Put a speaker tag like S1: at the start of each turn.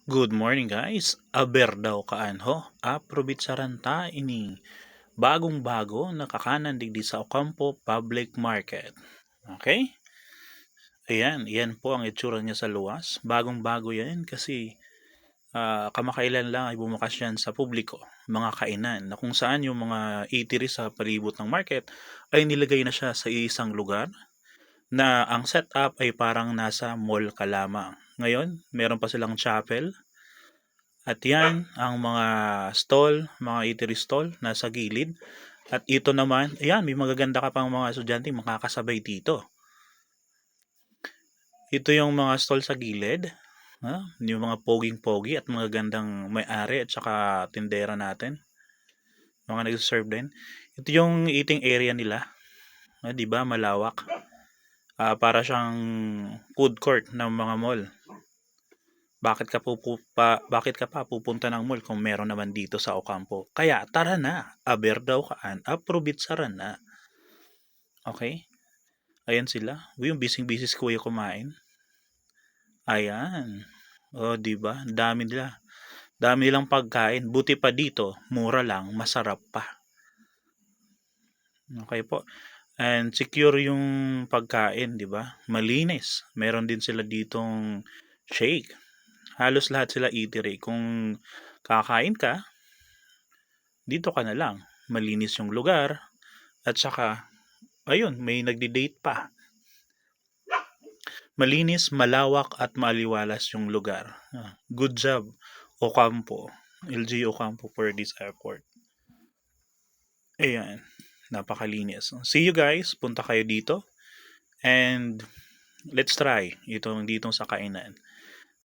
S1: Good morning guys. Aber daw kaan ho. Aprobit saranta ini. Bagong-bago nakakanan digdi sa Ocampo Public Market. Okay? Ayan, yan po ang itsura niya sa luwas. Bagong-bago yan kasi kamakailan lang ay bumukas yan sa publiko, mga kainan, na kung saan yung mga eatery sa palibot ng market ay nilagay na siya sa isang lugar na ang setup ay parang nasa mall ka lamang. Ngayon, meron pa silang chapel. At yan, ang mga stall, mga eatery stall, nasa gilid. At ito naman, ayan, may magaganda ka pang mga estudyante makakasabay dito. Ito yung mga stall sa gilid. Yung mga poging-pogi at mga gandang may-ari at saka tindera natin. Mga nag-serve din. Ito yung eating area nila. Di ba? Malawak. Para siyang food court ng mga mall. Bakit ka pa pupunta ng mall kung meron naman dito sa Ocampo? Kaya tara na, aber daw kaan, aprobit sara na. Okay? Ayan sila. Yung bising-bising si kuya kumain. Ayan. O, di ba? Dami nila. Dami nilang pagkain. Buti pa dito, mura lang, masarap pa. Okay po. And secure yung pagkain, di ba? Malinis. Meron din sila ditong shake. Halos lahat sila eatery. Kung kakain ka, dito ka na lang. Malinis yung lugar. At saka, ayun, may nagdi-date pa. Malinis, malawak at maliwalas yung lugar. Good job, Ocampo. LG Ocampo for this airport. Ayan, napakalinis. See you guys, punta kayo dito. And let's try itong ditong sa kainan.